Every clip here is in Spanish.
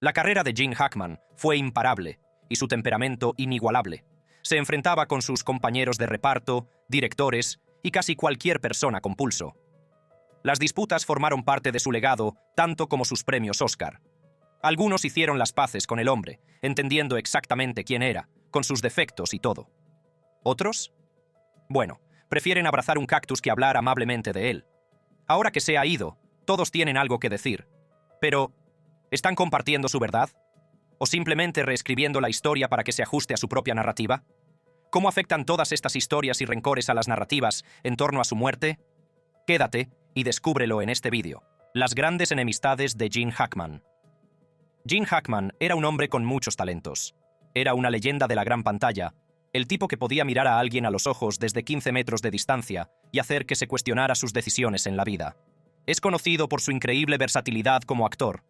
La carrera de Gene Hackman fue imparable y su temperamento inigualable. Se enfrentaba con sus compañeros de reparto, directores y casi cualquier persona con pulso. Las disputas formaron parte de su legado, tanto como sus premios Oscar. Algunos hicieron las paces con el hombre, entendiendo exactamente quién era, con sus defectos y todo. ¿Otros? Bueno, prefieren abrazar un cactus que hablar amablemente de él. Ahora que se ha ido, todos tienen algo que decir. Pero, ¿están compartiendo su verdad? ¿O simplemente reescribiendo la historia para que se ajuste a su propia narrativa? ¿Cómo afectan todas estas historias y rencores a las narrativas en torno a su muerte? Quédate y descúbrelo en este vídeo. Las grandes enemistades de Gene Hackman. Gene Hackman era un hombre con muchos talentos. Era una leyenda de la gran pantalla, el tipo que podía mirar a alguien a los ojos desde 15 metros de distancia y hacer que se cuestionara sus decisiones en la vida. Es conocido por su increíble versatilidad como actor.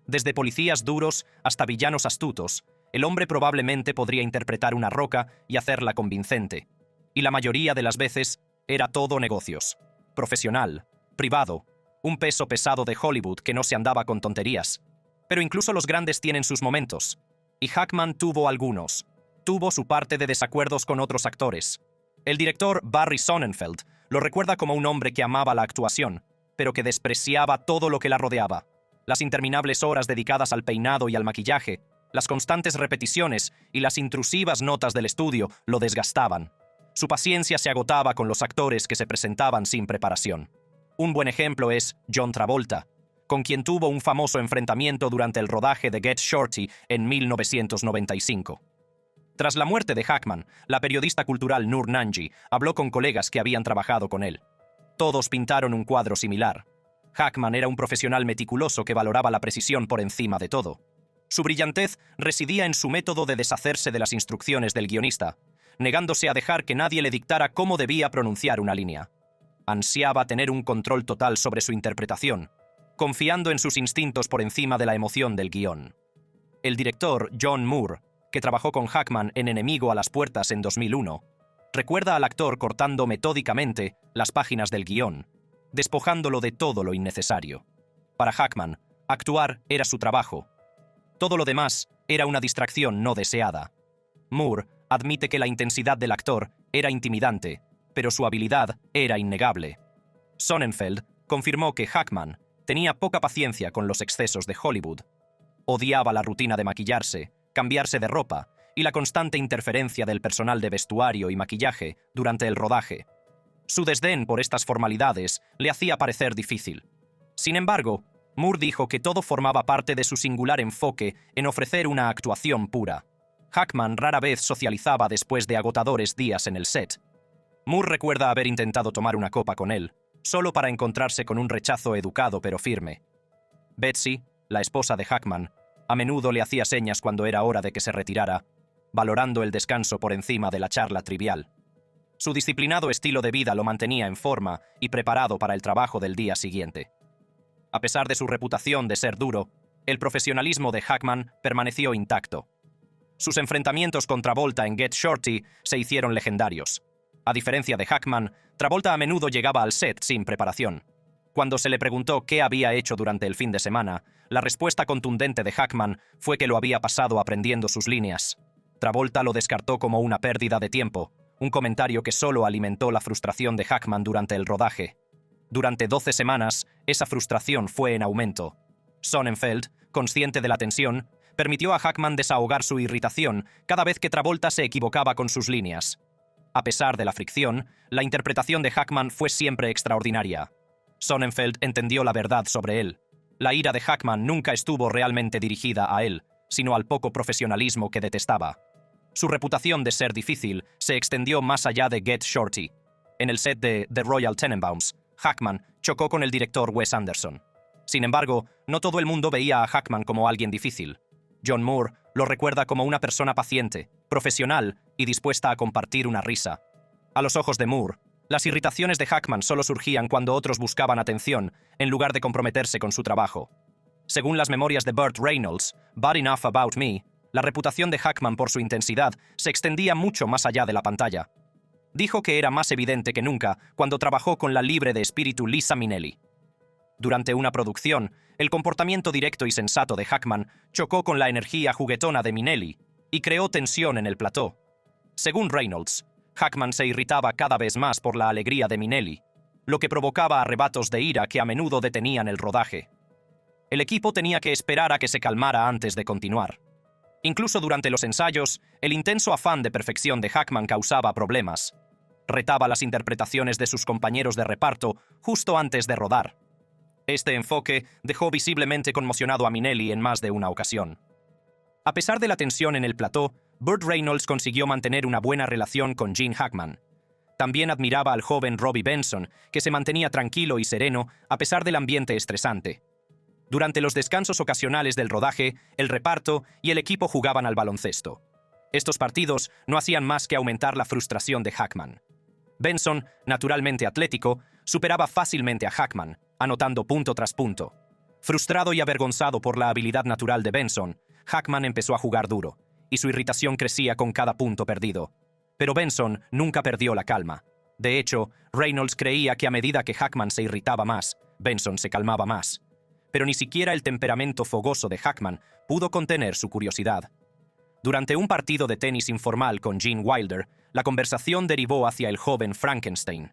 Desde policías duros hasta villanos astutos, el hombre probablemente podría interpretar una roca y hacerla convincente. Y la mayoría de las veces era todo negocios. Profesional, privado, un peso pesado de Hollywood que no se andaba con tonterías. Pero incluso los grandes tienen sus momentos. Y Hackman tuvo algunos. Tuvo su parte de desacuerdos con otros actores. El director Barry Sonnenfeld lo recuerda como un hombre que amaba la actuación, pero que despreciaba todo lo que la rodeaba. Las interminables horas dedicadas al peinado y al maquillaje, las constantes repeticiones y las intrusivas notas del estudio lo desgastaban. Su paciencia se agotaba con los actores que se presentaban sin preparación. Un buen ejemplo es John Travolta, con quien tuvo un famoso enfrentamiento durante el rodaje de Get Shorty en 1995. Tras la muerte de Hackman, la periodista cultural Noor Nanji habló con colegas que habían trabajado con él. Todos pintaron un cuadro similar. Hackman era un profesional meticuloso que valoraba la precisión por encima de todo. Su brillantez residía en su método de deshacerse de las instrucciones del guionista, negándose a dejar que nadie le dictara cómo debía pronunciar una línea. Ansiaba tener un control total sobre su interpretación, confiando en sus instintos por encima de la emoción del guión. El director John Moore, que trabajó con Hackman en Enemigo a las puertas en 2001, recuerda al actor cortando metódicamente las páginas del guión, despojándolo de todo lo innecesario. Para Hackman, actuar era su trabajo. Todo lo demás era una distracción no deseada. Moore admite que la intensidad del actor era intimidante, pero su habilidad era innegable. Sonnenfeld confirmó que Hackman tenía poca paciencia con los excesos de Hollywood. Odiaba la rutina de maquillarse, cambiarse de ropa y la constante interferencia del personal de vestuario y maquillaje durante el rodaje. Su desdén por estas formalidades le hacía parecer difícil. Sin embargo, Moore dijo que todo formaba parte de su singular enfoque en ofrecer una actuación pura. Hackman rara vez socializaba después de agotadores días en el set. Moore recuerda haber intentado tomar una copa con él, solo para encontrarse con un rechazo educado pero firme. Betsy, la esposa de Hackman, a menudo le hacía señas cuando era hora de que se retirara, valorando el descanso por encima de la charla trivial. Su disciplinado estilo de vida lo mantenía en forma y preparado para el trabajo del día siguiente. A pesar de su reputación de ser duro, el profesionalismo de Hackman permaneció intacto. Sus enfrentamientos con Travolta en Get Shorty se hicieron legendarios. A diferencia de Hackman, Travolta a menudo llegaba al set sin preparación. Cuando se le preguntó qué había hecho durante el fin de semana, la respuesta contundente de Hackman fue que lo había pasado aprendiendo sus líneas. Travolta lo descartó como una pérdida de tiempo, un comentario que solo alimentó la frustración de Hackman durante el rodaje. Durante 12 semanas, esa frustración fue en aumento. Sonnenfeld, consciente de la tensión, permitió a Hackman desahogar su irritación cada vez que Travolta se equivocaba con sus líneas. A pesar de la fricción, la interpretación de Hackman fue siempre extraordinaria. Sonnenfeld entendió la verdad sobre él. La ira de Hackman nunca estuvo realmente dirigida a él, sino al poco profesionalismo que detestaba. Su reputación de ser difícil se extendió más allá de Get Shorty. En el set de The Royal Tenenbaums, Hackman chocó con el director Wes Anderson. Sin embargo, no todo el mundo veía a Hackman como alguien difícil. John Moore lo recuerda como una persona paciente, profesional y dispuesta a compartir una risa. A los ojos de Moore, las irritaciones de Hackman solo surgían cuando otros buscaban atención, en lugar de comprometerse con su trabajo. Según las memorias de Burt Reynolds, Bad Enough About Me, la reputación de Hackman por su intensidad se extendía mucho más allá de la pantalla. Dijo que era más evidente que nunca cuando trabajó con la libre de espíritu Lisa Minnelli. Durante una producción, el comportamiento directo y sensato de Hackman chocó con la energía juguetona de Minnelli y creó tensión en el plató. Según Reynolds, Hackman se irritaba cada vez más por la alegría de Minnelli, lo que provocaba arrebatos de ira que a menudo detenían el rodaje. El equipo tenía que esperar a que se calmara antes de continuar. Incluso durante los ensayos, el intenso afán de perfección de Hackman causaba problemas. Retaba las interpretaciones de sus compañeros de reparto justo antes de rodar. Este enfoque dejó visiblemente conmocionado a Minnelli en más de una ocasión. A pesar de la tensión en el plató, Burt Reynolds consiguió mantener una buena relación con Gene Hackman. También admiraba al joven Robby Benson, que se mantenía tranquilo y sereno a pesar del ambiente estresante. Durante los descansos ocasionales del rodaje, el reparto y el equipo jugaban al baloncesto. Estos partidos no hacían más que aumentar la frustración de Hackman. Benson, naturalmente atlético, superaba fácilmente a Hackman, anotando punto tras punto. Frustrado y avergonzado por la habilidad natural de Benson, Hackman empezó a jugar duro, y su irritación crecía con cada punto perdido. Pero Benson nunca perdió la calma. De hecho, Reynolds creía que a medida que Hackman se irritaba más, Benson se calmaba más. Pero ni siquiera el temperamento fogoso de Hackman pudo contener su curiosidad. Durante un partido de tenis informal con Gene Wilder, la conversación derivó hacia el joven Frankenstein.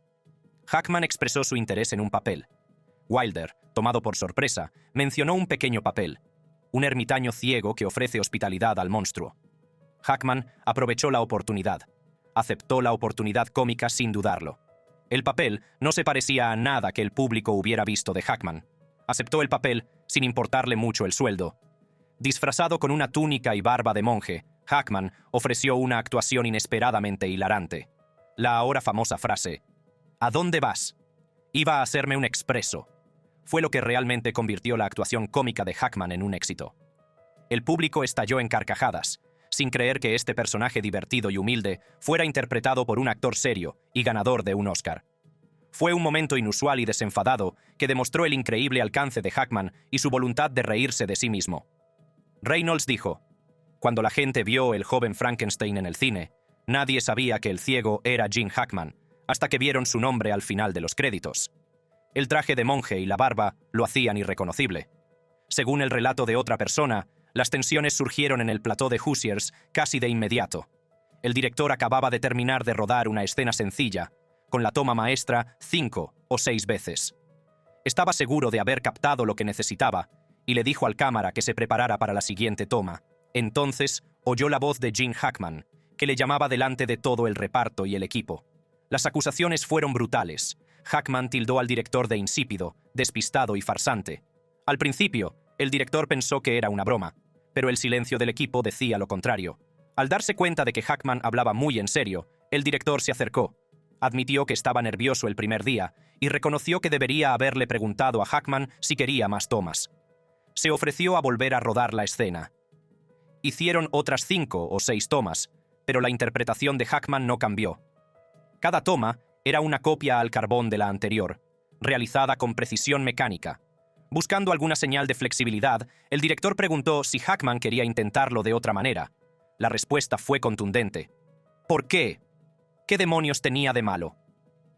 Hackman expresó su interés en un papel. Wilder, tomado por sorpresa, mencionó un pequeño papel, un ermitaño ciego que ofrece hospitalidad al monstruo. Hackman aprovechó la oportunidad. Aceptó la oportunidad cómica sin dudarlo. El papel no se parecía a nada que el público hubiera visto de Hackman. Aceptó el papel sin importarle mucho el sueldo. Disfrazado con una túnica y barba de monje, Hackman ofreció una actuación inesperadamente hilarante. La ahora famosa frase, ¿a dónde vas?, iba a hacerme un expreso. Fue lo que realmente convirtió la actuación cómica de Hackman en un éxito. El público estalló en carcajadas, sin creer que este personaje divertido y humilde fuera interpretado por un actor serio y ganador de un Oscar. Fue un momento inusual y desenfadado que demostró el increíble alcance de Hackman y su voluntad de reírse de sí mismo. Reynolds dijo, cuando la gente vio el joven Frankenstein en el cine, nadie sabía que el ciego era Gene Hackman, hasta que vieron su nombre al final de los créditos. El traje de monje y la barba lo hacían irreconocible. Según el relato de otra persona, las tensiones surgieron en el plató de Hoosiers casi de inmediato. El director acababa de terminar de rodar una escena sencilla, con la toma maestra 5 o 6 veces. Estaba seguro de haber captado lo que necesitaba, y le dijo al cámara que se preparara para la siguiente toma. Entonces oyó la voz de Gene Hackman, que le llamaba delante de todo el reparto y el equipo. Las acusaciones fueron brutales. Hackman tildó al director de insípido, despistado y farsante. Al principio, el director pensó que era una broma, pero el silencio del equipo decía lo contrario. Al darse cuenta de que Hackman hablaba muy en serio, el director se acercó. Admitió que estaba nervioso el primer día y reconoció que debería haberle preguntado a Hackman si quería más tomas. Se ofreció a volver a rodar la escena. Hicieron otras 5 o 6 tomas, pero la interpretación de Hackman no cambió. Cada toma era una copia al carbón de la anterior, realizada con precisión mecánica. Buscando alguna señal de flexibilidad, el director preguntó si Hackman quería intentarlo de otra manera. La respuesta fue contundente. ¿Por qué? ¿Qué demonios tenía de malo?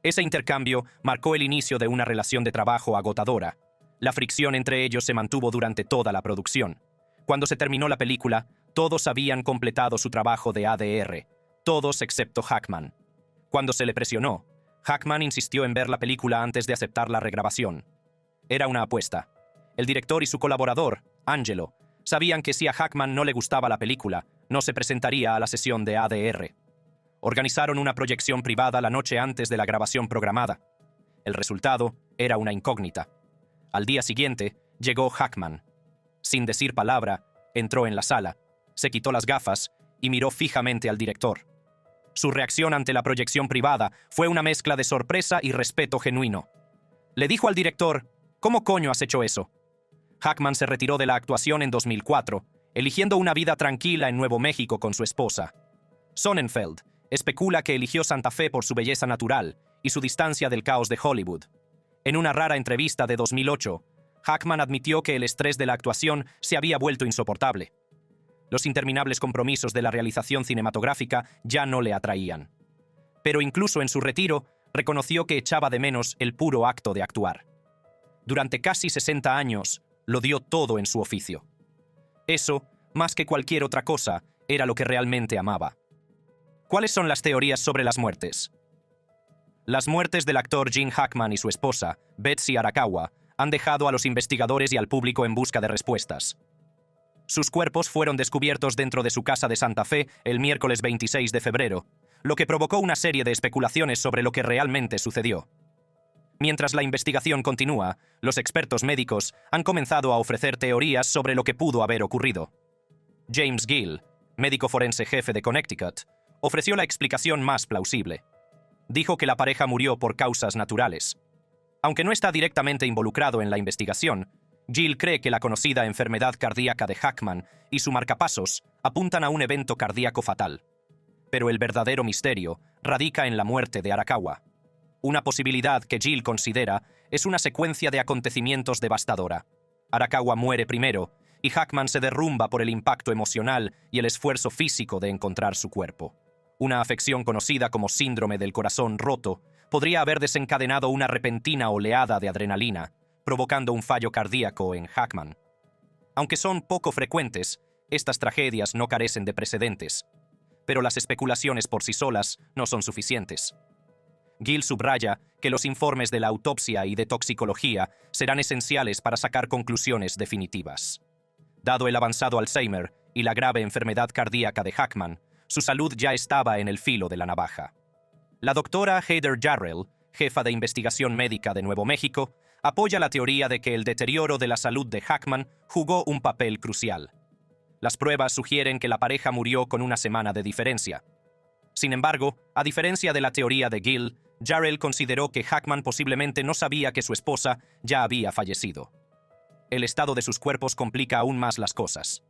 Ese intercambio marcó el inicio de una relación de trabajo agotadora. La fricción entre ellos se mantuvo durante toda la producción. Cuando se terminó la película, todos habían completado su trabajo de ADR, todos excepto Hackman. Cuando se le presionó, Hackman insistió en ver la película antes de aceptar la regrabación. Era una apuesta. El director y su colaborador, Angelo, sabían que si a Hackman no le gustaba la película, no se presentaría a la sesión de ADR. Organizaron una proyección privada la noche antes de la grabación programada. El resultado era una incógnita. Al día siguiente, llegó Hackman. Sin decir palabra, entró en la sala, se quitó las gafas y miró fijamente al director. Su reacción ante la proyección privada fue una mezcla de sorpresa y respeto genuino. Le dijo al director, ¿cómo coño has hecho eso? Hackman se retiró de la actuación en 2004, eligiendo una vida tranquila en Nuevo México con su esposa. Sonnenfeld especula que eligió Santa Fe por su belleza natural y su distancia del caos de Hollywood. En una rara entrevista de 2008, Hackman admitió que el estrés de la actuación se había vuelto insoportable. Los interminables compromisos de la realización cinematográfica ya no le atraían. Pero incluso en su retiro, reconoció que echaba de menos el puro acto de actuar. Durante casi 60 años, lo dio todo en su oficio. Eso, más que cualquier otra cosa, era lo que realmente amaba. ¿Cuáles son las teorías sobre las muertes? Las muertes del actor Gene Hackman y su esposa, Betsy Arakawa, han dejado a los investigadores y al público en busca de respuestas. Sus cuerpos fueron descubiertos dentro de su casa de Santa Fe el miércoles 26 de febrero, lo que provocó una serie de especulaciones sobre lo que realmente sucedió. Mientras la investigación continúa, los expertos médicos han comenzado a ofrecer teorías sobre lo que pudo haber ocurrido. James Gill, médico forense jefe de Connecticut, ofreció la explicación más plausible. Dijo que la pareja murió por causas naturales. Aunque no está directamente involucrado en la investigación, Gill cree que la conocida enfermedad cardíaca de Hackman y su marcapasos apuntan a un evento cardíaco fatal. Pero el verdadero misterio radica en la muerte de Arakawa. Una posibilidad que Gill considera es una secuencia de acontecimientos devastadora. Arakawa muere primero y Hackman se derrumba por el impacto emocional y el esfuerzo físico de encontrar su cuerpo. Una afección conocida como síndrome del corazón roto podría haber desencadenado una repentina oleada de adrenalina, provocando un fallo cardíaco en Hackman. Aunque son poco frecuentes, estas tragedias no carecen de precedentes. Pero las especulaciones por sí solas no son suficientes. Gill subraya que los informes de la autopsia y de toxicología serán esenciales para sacar conclusiones definitivas. Dado el avanzado Alzheimer y la grave enfermedad cardíaca de Hackman, su salud ya estaba en el filo de la navaja. La doctora Heather Jarrell, jefa de investigación médica de Nuevo México, apoya la teoría de que el deterioro de la salud de Hackman jugó un papel crucial. Las pruebas sugieren que la pareja murió con una semana de diferencia. Sin embargo, a diferencia de la teoría de Gill, Jarrell consideró que Hackman posiblemente no sabía que su esposa ya había fallecido. El estado de sus cuerpos complica aún más las cosas.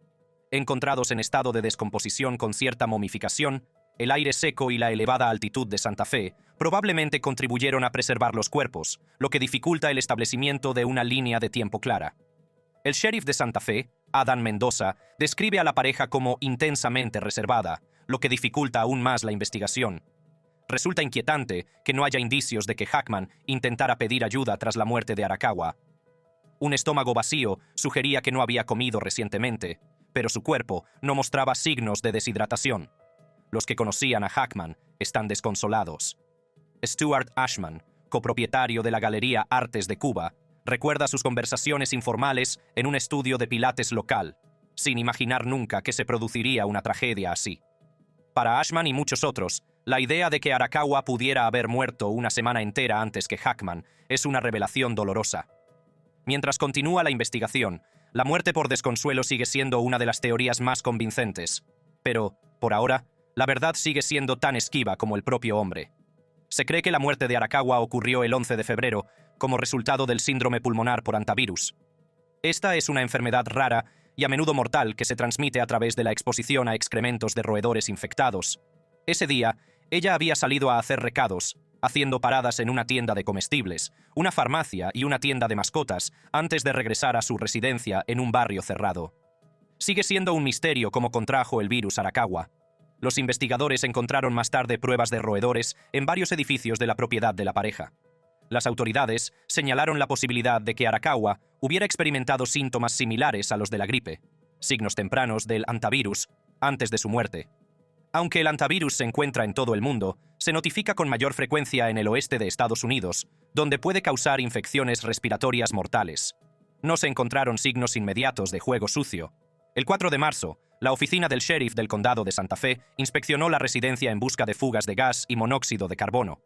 Encontrados en estado de descomposición con cierta momificación, el aire seco y la elevada altitud de Santa Fe probablemente contribuyeron a preservar los cuerpos, lo que dificulta el establecimiento de una línea de tiempo clara. El sheriff de Santa Fe, Adam Mendoza, describe a la pareja como intensamente reservada, lo que dificulta aún más la investigación. Resulta inquietante que no haya indicios de que Hackman intentara pedir ayuda tras la muerte de Arakawa. Un estómago vacío sugería que no había comido recientemente, pero su cuerpo no mostraba signos de deshidratación. Los que conocían a Hackman están desconsolados. Stuart Ashman, copropietario de la Galería Artes de Cuba, recuerda sus conversaciones informales en un estudio de pilates local, sin imaginar nunca que se produciría una tragedia así. Para Ashman y muchos otros, la idea de que Arakawa pudiera haber muerto una semana entera antes que Hackman es una revelación dolorosa. Mientras continúa la investigación, la muerte por desconsuelo sigue siendo una de las teorías más convincentes. Pero, por ahora, la verdad sigue siendo tan esquiva como el propio hombre. Se cree que la muerte de Arakawa ocurrió el 11 de febrero como resultado del síndrome pulmonar por hantavirus. Esta es una enfermedad rara y a menudo mortal que se transmite a través de la exposición a excrementos de roedores infectados. Ese día, ella había salido a hacer recados, haciendo paradas en una tienda de comestibles, una farmacia y una tienda de mascotas, antes de regresar a su residencia en un barrio cerrado. Sigue siendo un misterio cómo contrajo el virus Arakawa. Los investigadores encontraron más tarde pruebas de roedores en varios edificios de la propiedad de la pareja. Las autoridades señalaron la posibilidad de que Arakawa hubiera experimentado síntomas similares a los de la gripe, signos tempranos del hantavirus, antes de su muerte. Aunque el hantavirus se encuentra en todo el mundo, se notifica con mayor frecuencia en el oeste de Estados Unidos, donde puede causar infecciones respiratorias mortales. No se encontraron signos inmediatos de juego sucio. El 4 de marzo, la oficina del sheriff del condado de Santa Fe inspeccionó la residencia en busca de fugas de gas y monóxido de carbono.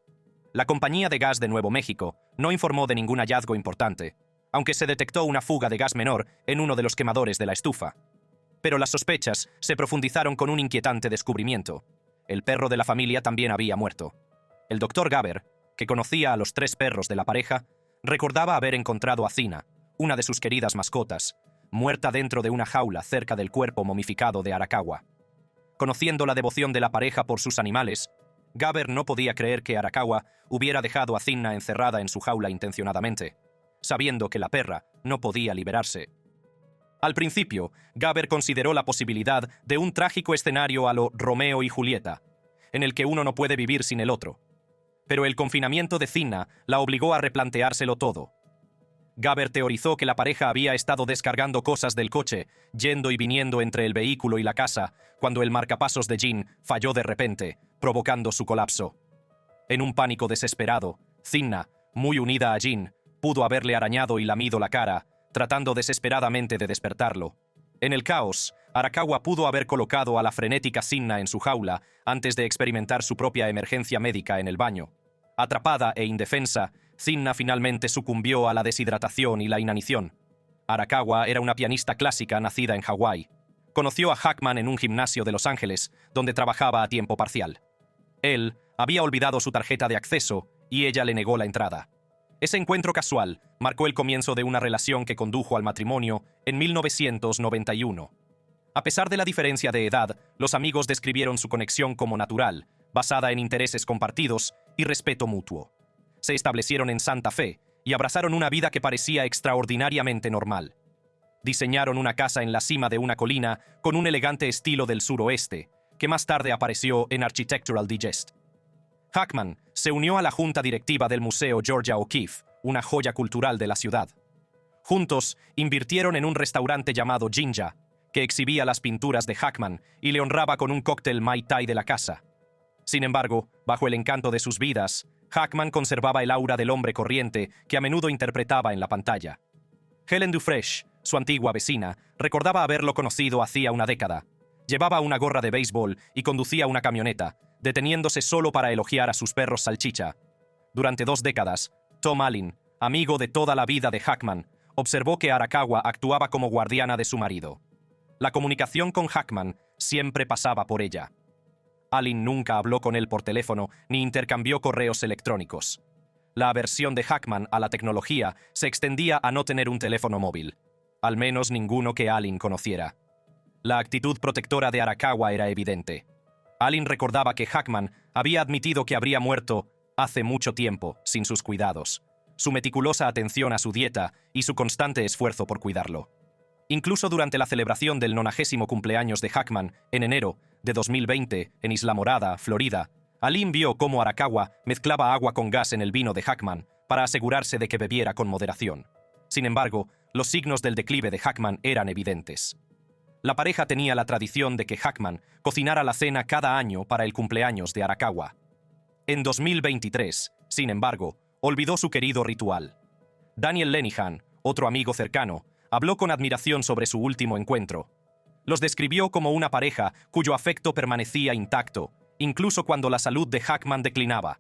La compañía de gas de Nuevo México no informó de ningún hallazgo importante, aunque se detectó una fuga de gas menor en uno de los quemadores de la estufa. Pero las sospechas se profundizaron con un inquietante descubrimiento. El perro de la familia también había muerto. El doctor Gaber, que conocía a los 3 perros de la pareja, recordaba haber encontrado a Zina, una de sus queridas mascotas, muerta dentro de una jaula cerca del cuerpo momificado de Arakawa. Conociendo la devoción de la pareja por sus animales, Gaber no podía creer que Arakawa hubiera dejado a Zina encerrada en su jaula intencionadamente, sabiendo que la perra no podía liberarse. Al principio, Gaber consideró la posibilidad de un trágico escenario a lo Romeo y Julieta, en el que uno no puede vivir sin el otro. Pero el confinamiento de Zina la obligó a replanteárselo todo. Gaber teorizó que la pareja había estado descargando cosas del coche, yendo y viniendo entre el vehículo y la casa, cuando el marcapasos de Jean falló de repente, provocando su colapso. En un pánico desesperado, Cinna, muy unida a Jean, pudo haberle arañado y lamido la cara, tratando desesperadamente de despertarlo. En el caos, Arakawa pudo haber colocado a la frenética Cinna en su jaula antes de experimentar su propia emergencia médica en el baño. Atrapada e indefensa, Cinna finalmente sucumbió a la deshidratación y la inanición. Arakawa era una pianista clásica nacida en Hawái. Conoció a Hackman en un gimnasio de Los Ángeles, donde trabajaba a tiempo parcial. Él había olvidado su tarjeta de acceso y ella le negó la entrada. Ese encuentro casual marcó el comienzo de una relación que condujo al matrimonio en 1991. A pesar de la diferencia de edad, los amigos describieron su conexión como natural, basada en intereses compartidos y respeto mutuo. Se establecieron en Santa Fe y abrazaron una vida que parecía extraordinariamente normal. Diseñaron una casa en la cima de una colina con un elegante estilo del suroeste, que más tarde apareció en Architectural Digest. Hackman se unió a la junta directiva del Museo Georgia O'Keeffe, una joya cultural de la ciudad. Juntos, invirtieron en un restaurante llamado Jinja, que exhibía las pinturas de Hackman y le honraba con un cóctel Mai Tai de la casa. Sin embargo, bajo el encanto de sus vidas, Hackman conservaba el aura del hombre corriente que a menudo interpretaba en la pantalla. Helen Dufresne, su antigua vecina, recordaba haberlo conocido hacía una década. Llevaba una gorra de béisbol y conducía una camioneta, deteniéndose solo para elogiar a sus perros salchicha. Durante 2 décadas, Tom Allen, amigo de toda la vida de Hackman, observó que Arakawa actuaba como guardiana de su marido. La comunicación con Hackman siempre pasaba por ella. Allen nunca habló con él por teléfono ni intercambió correos electrónicos. La aversión de Hackman a la tecnología se extendía a no tener un teléfono móvil, al menos ninguno que Allen conociera. La actitud protectora de Arakawa era evidente. Allen recordaba que Hackman había admitido que habría muerto hace mucho tiempo sin sus cuidados, su meticulosa atención a su dieta y su constante esfuerzo por cuidarlo. Incluso durante la celebración del 90º cumpleaños de Hackman, en enero de 2020, en Isla Morada, Florida, Allen vio cómo Arakawa mezclaba agua con gas en el vino de Hackman para asegurarse de que bebiera con moderación. Sin embargo, los signos del declive de Hackman eran evidentes. La pareja tenía la tradición de que Hackman cocinara la cena cada año para el cumpleaños de Arakawa. En 2023, sin embargo, olvidó su querido ritual. Daniel Lenihan, otro amigo cercano, habló con admiración sobre su último encuentro. Los describió como una pareja cuyo afecto permanecía intacto, incluso cuando la salud de Hackman declinaba.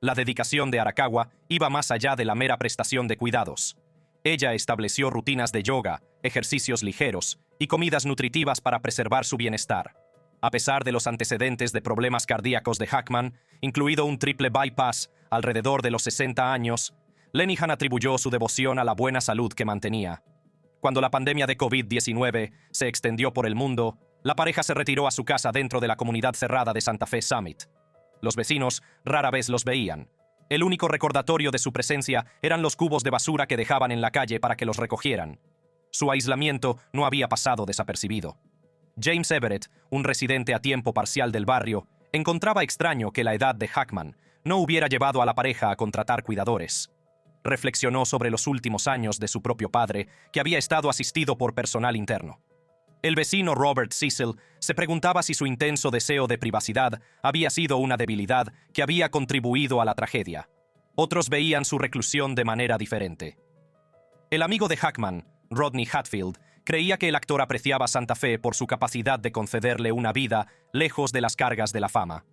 La dedicación de Arakawa iba más allá de la mera prestación de cuidados. Ella estableció rutinas de yoga, ejercicios ligeros y comidas nutritivas para preservar su bienestar. A pesar de los antecedentes de problemas cardíacos de Hackman, incluido un triple bypass alrededor de los 60 años, Lenihan atribuyó su devoción a la buena salud que mantenía. Cuando la pandemia de COVID-19 se extendió por el mundo, la pareja se retiró a su casa dentro de la comunidad cerrada de Santa Fe Summit. Los vecinos rara vez los veían. El único recordatorio de su presencia eran los cubos de basura que dejaban en la calle para que los recogieran. Su aislamiento no había pasado desapercibido. James Everett, un residente a tiempo parcial del barrio, encontraba extraño que la edad de Hackman no hubiera llevado a la pareja a contratar cuidadores. Reflexionó sobre los últimos años de su propio padre, que había estado asistido por personal interno. El vecino Robert Cecil se preguntaba si su intenso deseo de privacidad había sido una debilidad que había contribuido a la tragedia. Otros veían su reclusión de manera diferente. El amigo de Hackman, Rodney Hatfield, creía que el actor apreciaba Santa Fe por su capacidad de concederle una vida lejos de las cargas de la fama.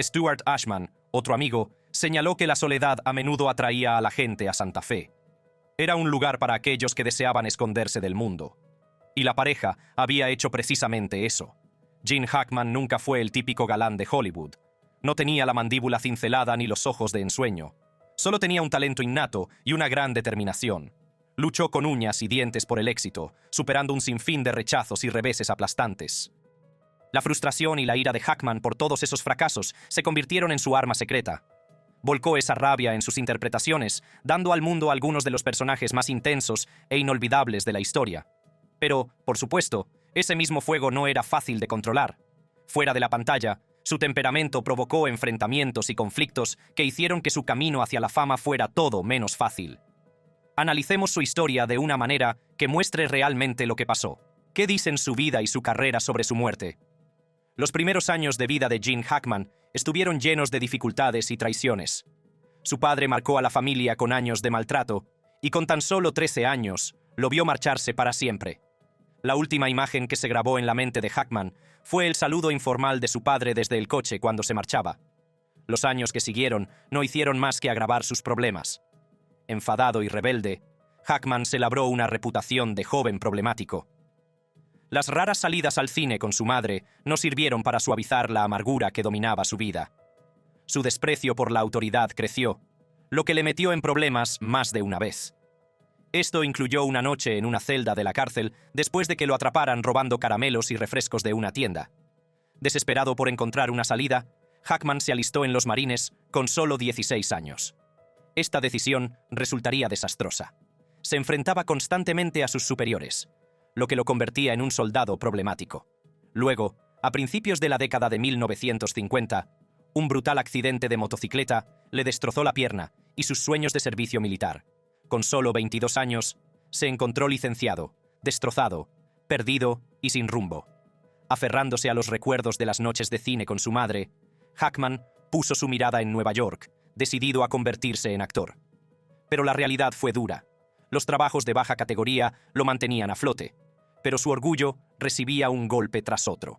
Stuart Ashman, otro amigo, señaló que la soledad a menudo atraía a la gente a Santa Fe. Era un lugar para aquellos que deseaban esconderse del mundo. Y la pareja había hecho precisamente eso. Gene Hackman nunca fue el típico galán de Hollywood. No tenía la mandíbula cincelada ni los ojos de ensueño. Solo tenía un talento innato y una gran determinación. Luchó con uñas y dientes por el éxito, superando un sinfín de rechazos y reveses aplastantes. La frustración y la ira de Hackman por todos esos fracasos se convirtieron en su arma secreta. Volcó esa rabia en sus interpretaciones, dando al mundo algunos de los personajes más intensos e inolvidables de la historia. Pero, por supuesto, ese mismo fuego no era fácil de controlar. Fuera de la pantalla, su temperamento provocó enfrentamientos y conflictos que hicieron que su camino hacia la fama fuera todo menos fácil. Analicemos su historia de una manera que muestre realmente lo que pasó. ¿Qué dicen su vida y su carrera sobre su muerte? Los primeros años de vida de Gene Hackman estuvieron llenos de dificultades y traiciones. Su padre marcó a la familia con años de maltrato, y con tan solo 13 años, lo vio marcharse para siempre. La última imagen que se grabó en la mente de Hackman fue el saludo informal de su padre desde el coche cuando se marchaba. Los años que siguieron no hicieron más que agravar sus problemas. Enfadado y rebelde, Hackman se labró una reputación de joven problemático. Las raras salidas al cine con su madre no sirvieron para suavizar la amargura que dominaba su vida. Su desprecio por la autoridad creció, lo que le metió en problemas más de una vez. Esto incluyó una noche en una celda de la cárcel después de que lo atraparan robando caramelos y refrescos de una tienda. Desesperado por encontrar una salida, Hackman se alistó en los Marines con solo 16 años. Esta decisión resultaría desastrosa. Se enfrentaba constantemente a sus superiores, lo que lo convertía en un soldado problemático. Luego, a principios de la década de 1950, un brutal accidente de motocicleta le destrozó la pierna y sus sueños de servicio militar. Con solo 22 años, se encontró licenciado, destrozado, perdido y sin rumbo. Aferrándose a los recuerdos de las noches de cine con su madre, Hackman puso su mirada en Nueva York, decidido a convertirse en actor. Pero la realidad fue dura. Los trabajos de baja categoría lo mantenían a flote, pero su orgullo recibía un golpe tras otro.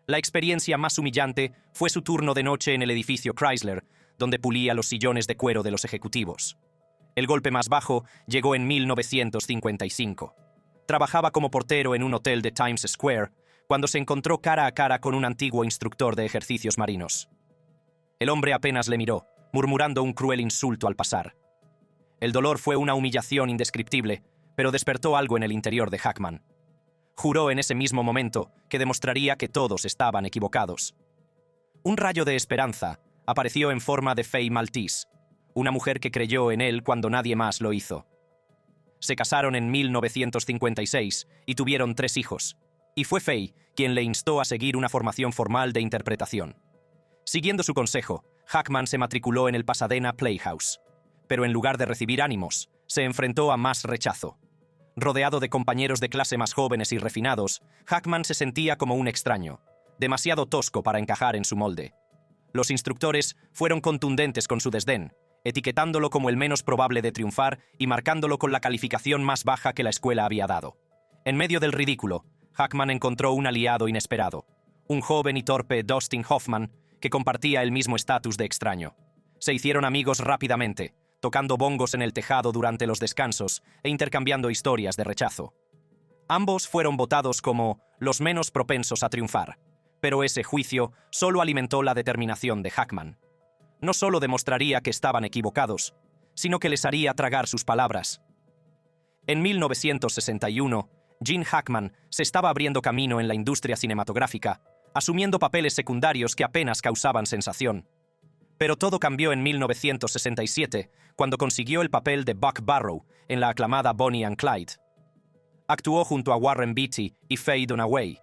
La experiencia más humillante fue su turno de noche en el edificio Chrysler, donde pulía los sillones de cuero de los ejecutivos. El golpe más bajo llegó en 1955. Trabajaba como portero en un hotel de Times Square cuando se encontró cara a cara con un antiguo instructor de ejercicios marinos. El hombre apenas le miró, murmurando un cruel insulto al pasar. El dolor fue una humillación indescriptible, pero despertó algo en el interior de Hackman. Juró en ese mismo momento que demostraría que todos estaban equivocados. Un rayo de esperanza apareció en forma de Faye Maltese, una mujer que creyó en él cuando nadie más lo hizo. Se casaron en 1956 y tuvieron 3 hijos, y fue Faye quien le instó a seguir una formación formal de interpretación. Siguiendo su consejo, Hackman se matriculó en el Pasadena Playhouse, pero en lugar de recibir ánimos, se enfrentó a más rechazo. Rodeado de compañeros de clase más jóvenes y refinados, Hackman se sentía como un extraño, demasiado tosco para encajar en su molde. Los instructores fueron contundentes con su desdén, etiquetándolo como el menos probable de triunfar y marcándolo con la calificación más baja que la escuela había dado. En medio del ridículo, Hackman encontró un aliado inesperado, un joven y torpe Dustin Hoffman que compartía el mismo estatus de extraño. Se hicieron amigos rápidamente, tocando bongos en el tejado durante los descansos e intercambiando historias de rechazo. Ambos fueron votados como los menos propensos a triunfar, pero ese juicio solo alimentó la determinación de Hackman. No solo demostraría que estaban equivocados, sino que les haría tragar sus palabras. En 1961, Gene Hackman se estaba abriendo camino en la industria cinematográfica, asumiendo papeles secundarios que apenas causaban sensación. Pero todo cambió en 1967, cuando consiguió el papel de Buck Barrow en la aclamada Bonnie and Clyde. Actuó junto a Warren Beatty y Faye Dunaway.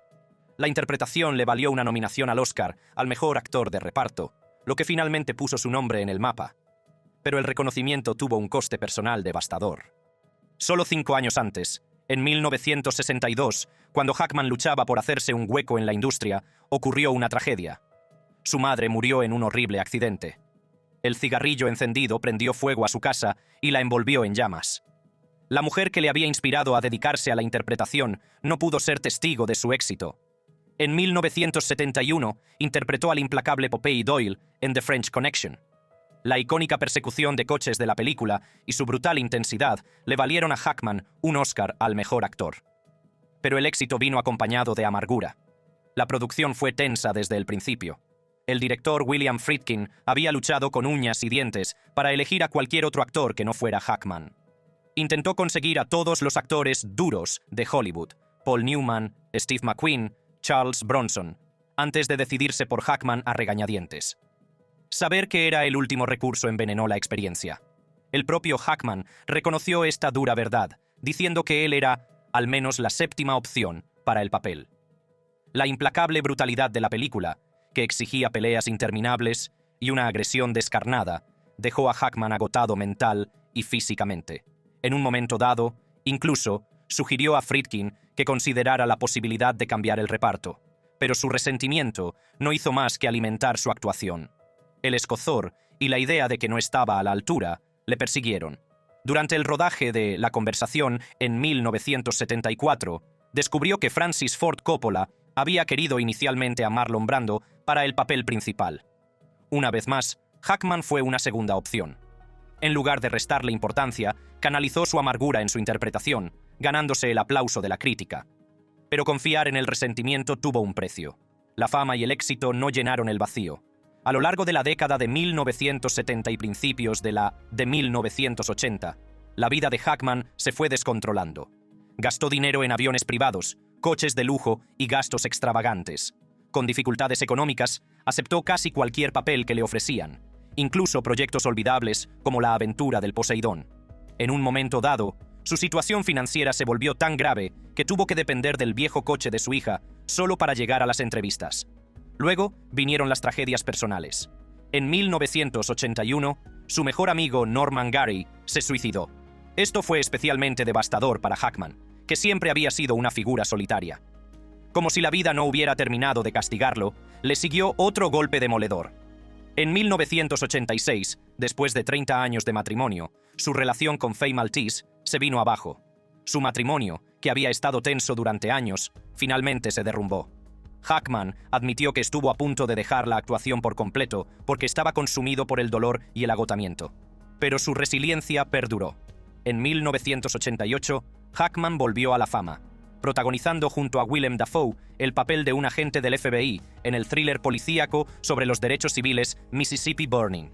La interpretación le valió una nominación al Oscar al mejor actor de reparto, lo que finalmente puso su nombre en el mapa. Pero el reconocimiento tuvo un coste personal devastador. Solo 5 años antes, en 1962, cuando Hackman luchaba por hacerse un hueco en la industria, ocurrió una tragedia. Su madre murió en un horrible accidente. El cigarrillo encendido prendió fuego a su casa y la envolvió en llamas. La mujer que le había inspirado a dedicarse a la interpretación no pudo ser testigo de su éxito. En 1971 interpretó al implacable Popeye Doyle en The French Connection. La icónica persecución de coches de la película y su brutal intensidad le valieron a Hackman un Oscar al mejor actor. Pero el éxito vino acompañado de amargura. La producción fue tensa desde el principio. El director William Friedkin había luchado con uñas y dientes para elegir a cualquier otro actor que no fuera Hackman. Intentó conseguir a todos los actores duros de Hollywood, Paul Newman, Steve McQueen, Charles Bronson, antes de decidirse por Hackman a regañadientes. Saber que era el último recurso envenenó la experiencia. El propio Hackman reconoció esta dura verdad, diciendo que él era, al menos, la 7ª opción para el papel. La implacable brutalidad de la película, que exigía peleas interminables y una agresión descarnada, dejó a Hackman agotado mental y físicamente. En un momento dado, incluso, sugirió a Friedkin que considerara la posibilidad de cambiar el reparto, pero su resentimiento no hizo más que alimentar su actuación. El escozor y la idea de que no estaba a la altura le persiguieron. Durante el rodaje de La conversación en 1974, descubrió que Francis Ford Coppola había querido inicialmente a Marlon Brando para el papel principal. Una vez más, Hackman fue una segunda opción. En lugar de restarle importancia, canalizó su amargura en su interpretación, ganándose el aplauso de la crítica. Pero confiar en el resentimiento tuvo un precio. La fama y el éxito no llenaron el vacío. A lo largo de la década de 1970 y principios de la de 1980, la vida de Hackman se fue descontrolando. Gastó dinero en aviones privados, coches de lujo y gastos extravagantes. Con dificultades económicas, aceptó casi cualquier papel que le ofrecían, incluso proyectos olvidables como La aventura del Poseidón. En un momento dado, su situación financiera se volvió tan grave que tuvo que depender del viejo coche de su hija solo para llegar a las entrevistas. Luego vinieron las tragedias personales. En 1981, su mejor amigo Norman Gary se suicidó. Esto fue especialmente devastador para Hackman, que siempre había sido una figura solitaria. Como si la vida no hubiera terminado de castigarlo, le siguió otro golpe demoledor. En 1986, después de 30 años de matrimonio, su relación con Faye Maltese se vino abajo. Su matrimonio, que había estado tenso durante años, finalmente se derrumbó. Hackman admitió que estuvo a punto de dejar la actuación por completo porque estaba consumido por el dolor y el agotamiento. Pero su resiliencia perduró. En 1988, Hackman volvió a la fama, protagonizando junto a Willem Dafoe el papel de un agente del FBI en el thriller policíaco sobre los derechos civiles Mississippi Burning.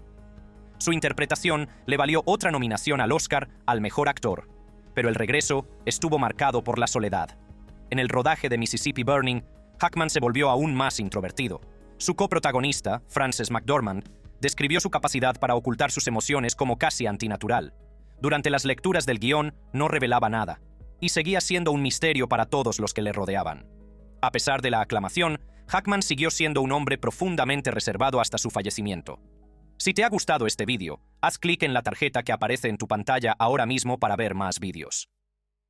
Su interpretación le valió otra nominación al Oscar al mejor actor, pero el regreso estuvo marcado por la soledad. En el rodaje de Mississippi Burning, Hackman se volvió aún más introvertido. Su coprotagonista, Frances McDormand, describió su capacidad para ocultar sus emociones como casi antinatural. Durante las lecturas del guión no revelaba nada, y seguía siendo un misterio para todos los que le rodeaban. A pesar de la aclamación, Hackman siguió siendo un hombre profundamente reservado hasta su fallecimiento. Si te ha gustado este vídeo, haz clic en la tarjeta que aparece en tu pantalla ahora mismo para ver más vídeos.